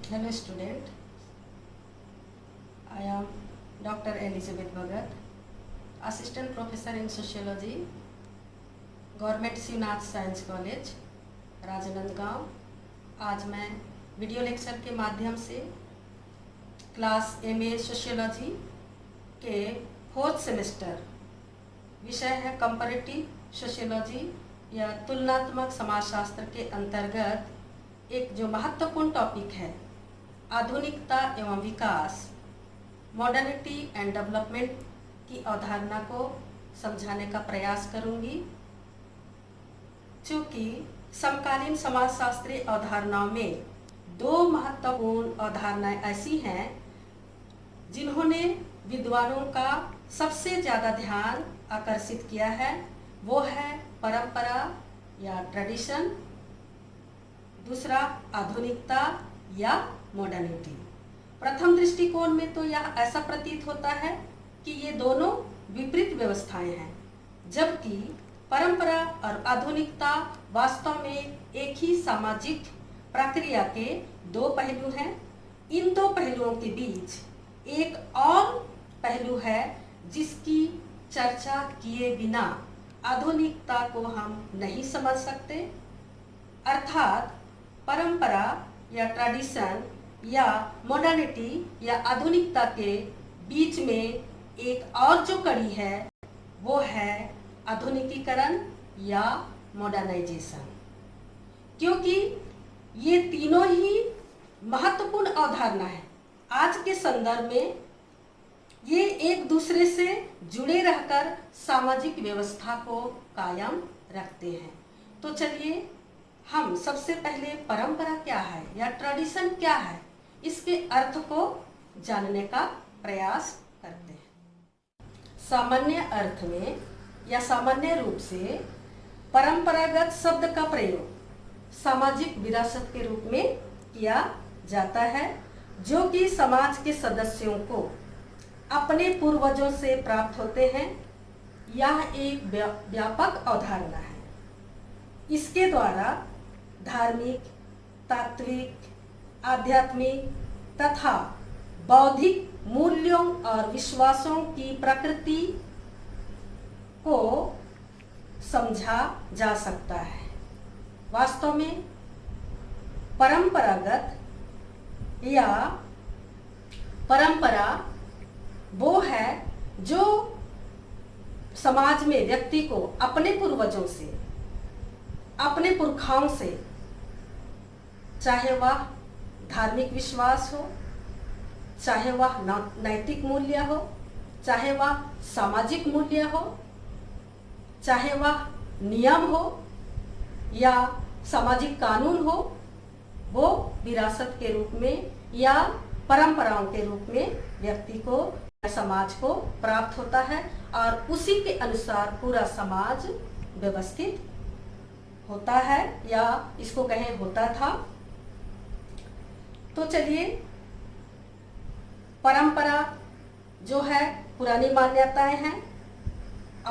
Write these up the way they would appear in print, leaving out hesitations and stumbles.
Hello student, I am Dr. Elizabeth Bhagat, Assistant Professor in Sociology, government Shivnath science college Rajnandgaon. आज मैं video lecture के माध्यम से class MA sociology के 4th semester विषय है कंपैरेटिव सोशियोलॉजी या तुलनात्मक समाजशास्त्र के अंतर्गत एक जो महत्वपूर्ण टॉपिक है आधुनिकता एवं विकास, मॉडर्निटी एंड डेवलपमेंट की अवधारणा को समझाने का प्रयास करूंगी। चूँकि समकालीन समाजशास्त्रीय अवधारणाओं में दो महत्वपूर्ण अवधारणाएं ऐसी हैं जिन्होंने विद्वानों का सबसे ज़्यादा ध्यान आकर्षित किया है, वो है परंपरा या ट्रेडिशन, दूसरा आधुनिकता या मॉडर्निटी। प्रथम दृष्टिकोण में तो यह ऐसा प्रतीत होता है कि ये दोनों विपरीत व्यवस्थाएं हैं, जबकि परंपरा और आधुनिकता वास्तव में एक ही सामाजिक प्रक्रिया के दो पहलू हैं। इन दो पहलुओं के बीच एक और पहलू है जिसकी चर्चा किए बिना आधुनिकता को हम नहीं समझ सकते, अर्थात परंपरा या ट्रेडिशन या मॉडर्निटी या आधुनिकता के बीच में एक और जो कड़ी है वो है आधुनिकीकरण या मॉडर्नाइजेशन। क्योंकि ये तीनों ही महत्वपूर्ण अवधारणा है, आज के संदर्भ में ये एक दूसरे से जुड़े रहकर सामाजिक व्यवस्था को कायम रखते हैं। तो चलिए हम सबसे पहले परंपरा क्या है या ट्रेडिशन क्या है, इसके अर्थ को जानने का प्रयास करते हैं। सामान्य अर्थ में या सामान्य रूप से परंपरागत शब्द का प्रयोग सामाजिक विरासत के रूप में किया जाता है, जो कि समाज के सदस्यों को अपने पूर्वजों से प्राप्त होते हैं। यह एक व्यापक अवधारणा है। इसके द्वारा धार्मिक, तात्विक, आध्यात्मिक तथा बौद्धिक मूल्यों और विश्वासों की प्रकृति को समझा जा सकता है। वास्तव में परंपरागत या परंपरा वो है जो समाज में व्यक्ति को अपने पूर्वजों से, अपने पुरखाओं से, चाहे वह धार्मिक विश्वास हो, चाहे वह नैतिक मूल्य हो, चाहे वह सामाजिक मूल्य हो, चाहे वह नियम हो या सामाजिक कानून हो, वो विरासत के रूप में या परंपराओं के रूप में व्यक्ति को या समाज को प्राप्त होता है और उसी के अनुसार पूरा समाज व्यवस्थित होता है या इसको कहें होता था। तो चलिए परंपरा जो है पुरानी मान्यताएं हैं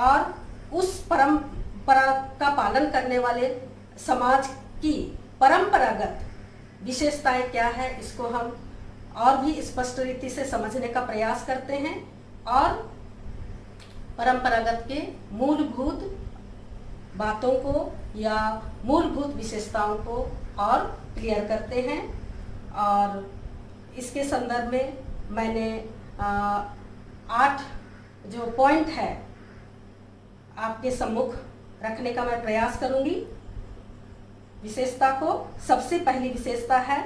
और उस परंपरा का पालन करने वाले समाज की परंपरागत विशेषताएं क्या है, इसको हम और भी स्पष्ट रीति से समझने का प्रयास करते हैं और परंपरागत के मूलभूत बातों को या मूलभूत विशेषताओं को और क्लियर करते हैं। और इसके संदर्भ में मैंने 8 जो पॉइंट है आपके सम्मुख रखने का मैं प्रयास करूंगी। विशेषता को सबसे पहली विशेषता है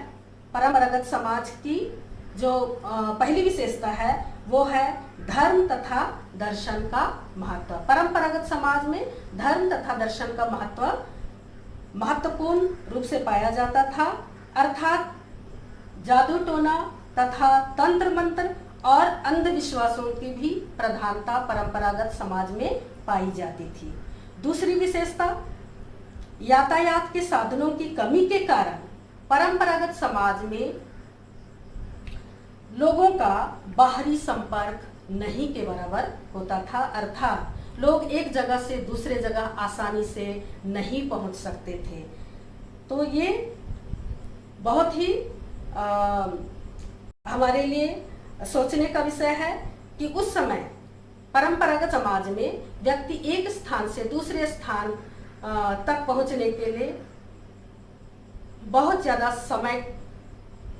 परंपरागत समाज की जो पहली विशेषता है वो है धर्म तथा दर्शन का महत्व। परंपरागत समाज में धर्म तथा दर्शन का महत्व महत्वपूर्ण रूप से पाया जाता था, अर्थात जादू टोना तथा तंत्र मंत्र और अंधविश्वासों की भी प्रधानता परंपरागत समाज में पाई जाती थी। दूसरी विशेषता, यातायात के साधनों की कमी के कारण परंपरागत समाज में लोगों का बाहरी संपर्क नहीं के बराबर होता था, अर्थात लोग एक जगह से दूसरे जगह आसानी से नहीं पहुंच सकते थे। तो ये बहुत ही हमारे लिए सोचने का विषय है कि उस समय परंपरागत समाज में व्यक्ति एक स्थान से दूसरे स्थान तक पहुंचने के लिए बहुत ज़्यादा समय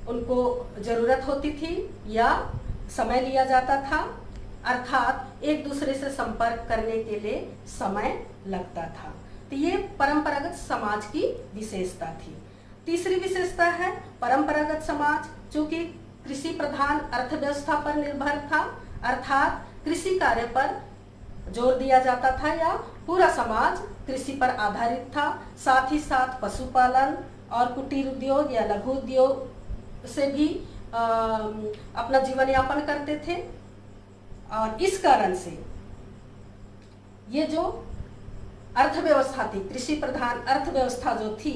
उनको ज़रूरत होती थी या समय लिया जाता था, अर्थात एक दूसरे से संपर्क करने के लिए समय लगता था। तो ये परंपरागत समाज की विशेषता थी। तीसरी विशेषता है परंपरागत समाज चूंकि कृषि प्रधान अर्थव्यवस्था पर निर्भर था, अर्थात कृषि कार्य पर जोर दिया जाता था या पूरा समाज कृषि पर आधारित था। साथ ही साथ पशुपालन और कुटीर उद्योग या लघु उद्योग से भी अपना जीवन यापन करते थे। और इस कारण से ये जो अर्थव्यवस्था थी, कृषि प्रधान अर्थव्यवस्था जो थी,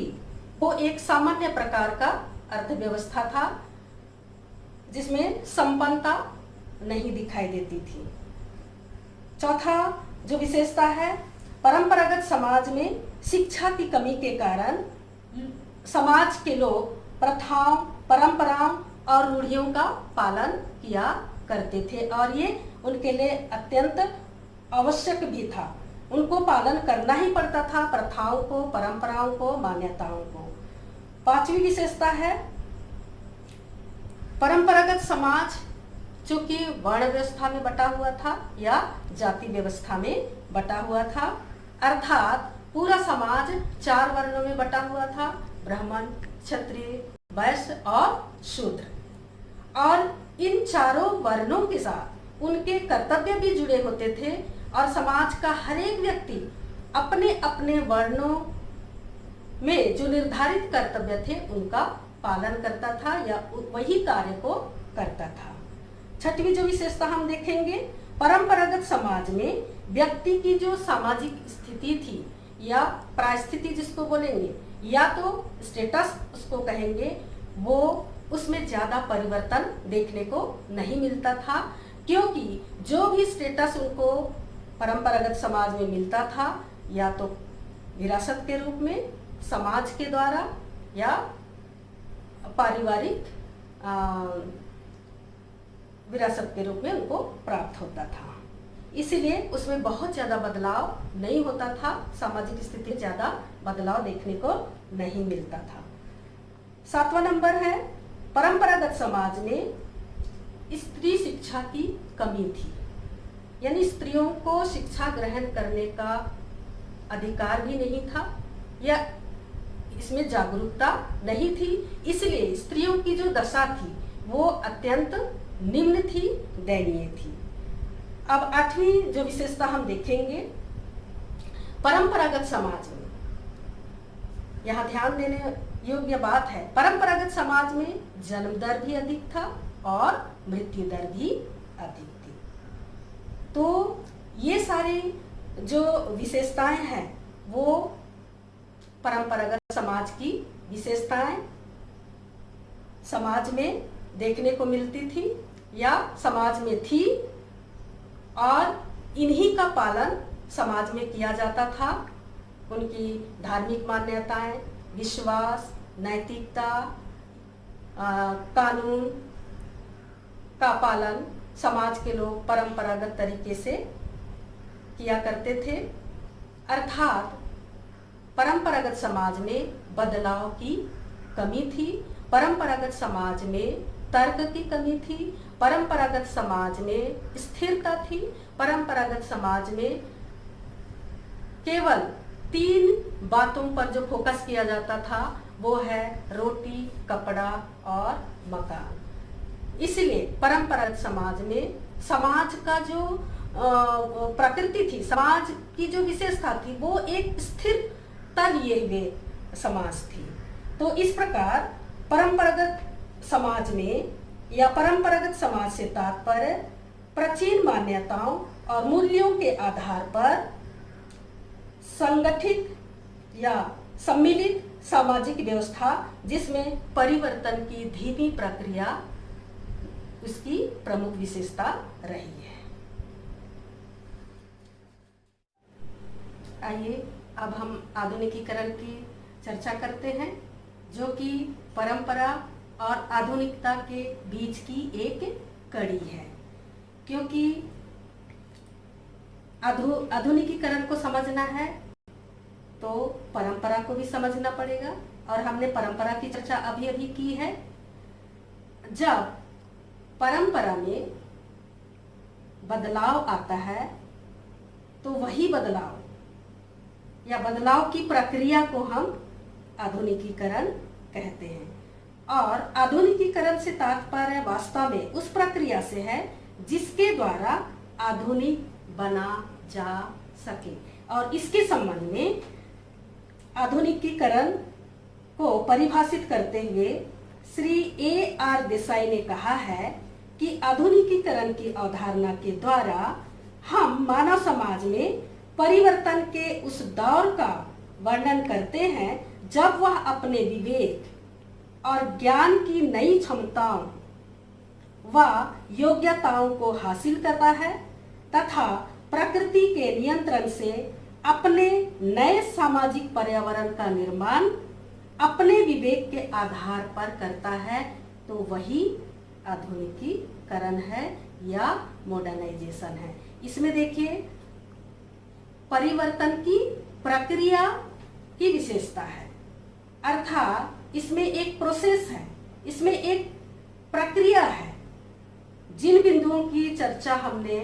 वो एक सामान्य प्रकार का अर्थव्यवस्था था जिसमें संपन्नता नहीं दिखाई देती थी। चौथा जो विशेषता है, परंपरागत समाज में शिक्षा की कमी के कारण समाज के लोग प्रथाओं, परंपराओं और रूढ़ियों का पालन किया करते थे और ये उनके लिए अत्यंत आवश्यक भी था। उनको पालन करना ही पड़ता था, प्रथाओं को, परंपराओं को, मान्यताओं को। पांचवी विशेषता है परंपरागत समाज चूंकि वर्ण व्यवस्था में बटा हुआ था या जाति व्यवस्था में बटा हुआ था, अर्थात पूरा समाज 4 वर्णों में बटा हुआ था, ब्राह्मण, क्षत्रिय, वैश्य और शूद्र। और इन चारों वर्णों के साथ उनके कर्तव्य भी जुड़े होते थे और समाज का हर एक व्यक्ति अपने अपने वर्णों में जो निर्धारित कर्तव्य थे उनका पालन करता था या वही कार्य को करता था। छठवीं जो विशेषता हम देखेंगे, परंपरागत समाज में व्यक्ति की जो सामाजिक स्थिति थी या परिस्थिति जिसको बोलेंगे या तो स्टेटस उसको कहेंगे, वो उसमें ज़्यादा परिवर्तन देखने को नहीं मिलता था, क्योंकि जो भी स्टेटस उनको परंपरागत समाज में मिलता था या तो विरासत के रूप में समाज के द्वारा या पारिवारिक विरासत के रूप में उनको प्राप्त होता था। इसीलिए उसमें बहुत ज़्यादा बदलाव नहीं होता था, सामाजिक स्थिति ज़्यादा बदलाव देखने को नहीं मिलता था। 7वां नंबर है, परंपरागत समाज में स्त्री शिक्षा की कमी थी, यानी स्त्रियों को शिक्षा ग्रहण करने का अधिकार भी नहीं था या इसमें जागरूकता नहीं थी। इसलिए स्त्रियों की जो दशा थी वो अत्यंत निम्न थी, दयनीय थी। अब 8वीं जो विशेषता हम देखेंगे, परंपरागत समाज में, यहाँ ध्यान देने योग्य बात है, परंपरागत समाज में जन्म दर भी अधिक था और मृत्यु दर भी अधिक थी। तो ये सारी जो विशेषताएं हैं वो परंपरागत समाज की विशेषताएं समाज में देखने को मिलती थी या समाज में थी और इन्हीं का पालन समाज में किया जाता था। उनकी धार्मिक मान्यताएं, विश्वास, नैतिकता, कानून का पालन समाज के लोग परंपरागत तरीके से किया करते थे। अर्थात परंपरागत समाज में बदलाव की कमी थी, परंपरागत समाज में तर्क की कमी थी, परंपरागत समाज में स्थिरता थी, परंपरागत समाज में केवल 3 बातों पर जो फोकस किया जाता था वो है रोटी, कपड़ा और मकान। इसलिए परंपरागत समाज में समाज का जो प्रकृति थी, समाज की जो विशेषता थी वो एक स्थिरता लिए हुए समाज थी। तो इस प्रकार परंपरागत समाज में या परंपरागत समाज से तात्पर्य प्राचीन मान्यताओं और मूल्यों के आधार पर संगठित या सम्मिलित सामाजिक व्यवस्था जिसमें परिवर्तन की धीमी प्रक्रिया उसकी प्रमुख विशेषता रही है। आइए अब हम आधुनिकीकरण की चर्चा करते हैं, जो कि परंपरा और आधुनिकता के बीच की एक कड़ी है, क्योंकि आधुनिकीकरण को समझना है तो परंपरा को भी समझना पड़ेगा। और हमने परंपरा की चर्चा अभी अभी की है। जब परंपरा में बदलाव आता है तो वही बदलाव या बदलाव की प्रक्रिया को हम आधुनिकीकरण कहते हैं। और आधुनिकीकरण से तात्पर्य वास्तव में उस प्रक्रिया से है जिसके द्वारा आधुनिक बना जा सके। और इसके संबंध में आधुनिकीकरण को परिभाषित करते हुए श्री A.R. देसाई ने कहा है कि आधुनिकीकरण की अवधारणा के द्वारा हम मानव समाज में परिवर्तन के उस दौर का वर्णन करते हैं जब वह अपने विवेक और ज्ञान की नई क्षमताओं व योग्यताओं को हासिल करता है तथा प्रकृति के नियंत्रण से अपने नए सामाजिक पर्यावरण का निर्माण अपने विवेक के आधार पर करता है, तो वही आधुनिकीकरण है या मॉडर्नाइजेशन है। इसमें देखिए परिवर्तन की प्रक्रिया की विशेषता है, अर्थात इसमें एक प्रोसेस है, इसमें एक प्रक्रिया है। जिन बिंदुओं की चर्चा हमने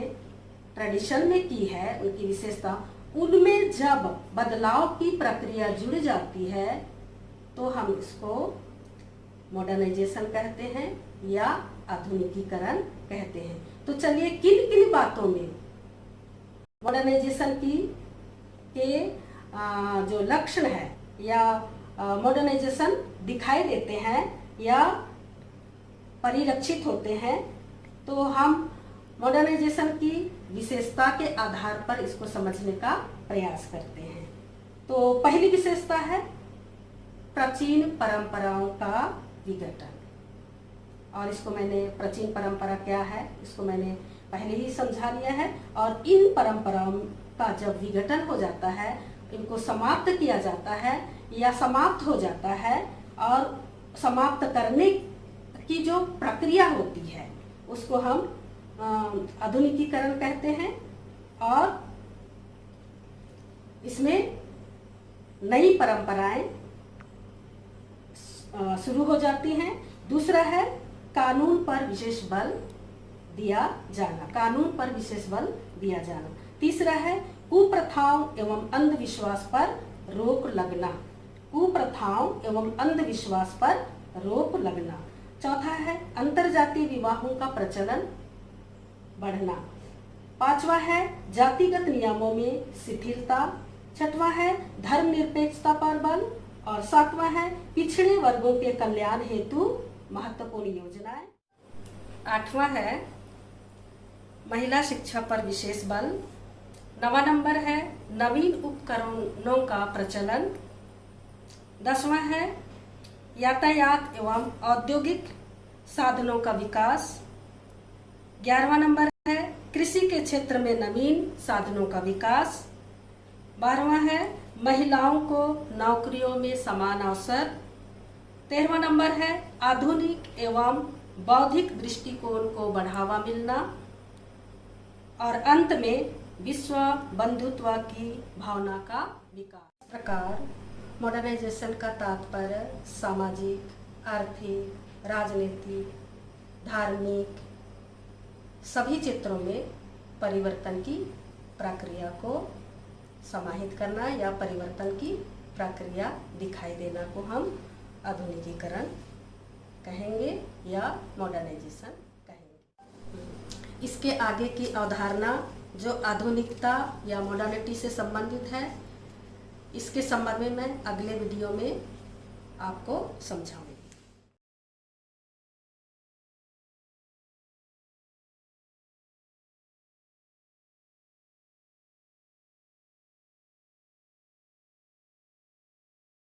ट्रेडिशन में की है उनकी विशेषता, उनमें जब बदलाव की प्रक्रिया जुड़ जाती है तो हम इसको मॉडर्नाइजेशन कहते हैं या आधुनिकीकरण कहते हैं। तो चलिए किन किन बातों में मॉडर्नाइजेशन के जो लक्षण है या मॉडर्नाइजेशन दिखाई देते हैं या परिलक्षित होते हैं, तो हम मॉडर्नाइजेशन की विशेषता के आधार पर इसको समझने का प्रयास करते हैं। तो पहली विशेषता है प्राचीन परंपराओं का विघटन। और इसको मैंने प्राचीन परंपरा क्या है इसको मैंने पहले ही समझा लिया है। और इन परंपराओं का जब विघटन हो जाता है, इनको समाप्त किया जाता है या समाप्त हो जाता है, और समाप्त करने की जो प्रक्रिया होती है उसको हम आधुनिकीकरण कहते हैं। और इसमें नई परंपराएं शुरू हो जाती हैं। दूसरा है कानून पर विशेष बल दिया जाना, कानून पर विशेष बल दिया जाना। तीसरा है कुप्रथाओं एवं अंधविश्वास पर रोक लगना, कुप्रथाओं एवं अंधविश्वास पर रोक लगना। चौथा है अंतरजातीय विवाहों का प्रचलन बढ़ना। पांचवा है जातिगत नियमों में शिथिलता। छठवां है धर्मनिरपेक्षता पर बल। और सातवां है पिछड़े वर्गों के कल्याण हेतु महत्वपूर्ण योजनाएं। आठवां है महिला शिक्षा पर विशेष बल। 9वां नंबर है नवीन उपकरणों का प्रचलन। 10वां है यातायात एवं औद्योगिक साधनों का विकास। 11वां नंबर है कृषि के क्षेत्र में नवीन साधनों का विकास। 12वां है महिलाओं को नौकरियों में समान अवसर। 13वां नंबर है आधुनिक एवं बौद्धिक दृष्टिकोण को बढ़ावा मिलना। और अंत में विश्व बंधुत्व की भावना का विकास। इस प्रकार मॉडर्नाइजेशन का तात्पर्य सामाजिक, आर्थिक, राजनीतिक, धार्मिक सभी क्षेत्रों में परिवर्तन की प्रक्रिया को समाहित करना या परिवर्तन की प्रक्रिया दिखाई देना को हम आधुनिकीकरण कहेंगे या मॉडर्नाइजेशन कहेंगे। इसके आगे की अवधारणा जो आधुनिकता या मॉडर्निटी से संबंधित है, इसके संबंध में मैं अगले वीडियो में आपको समझाऊंगा।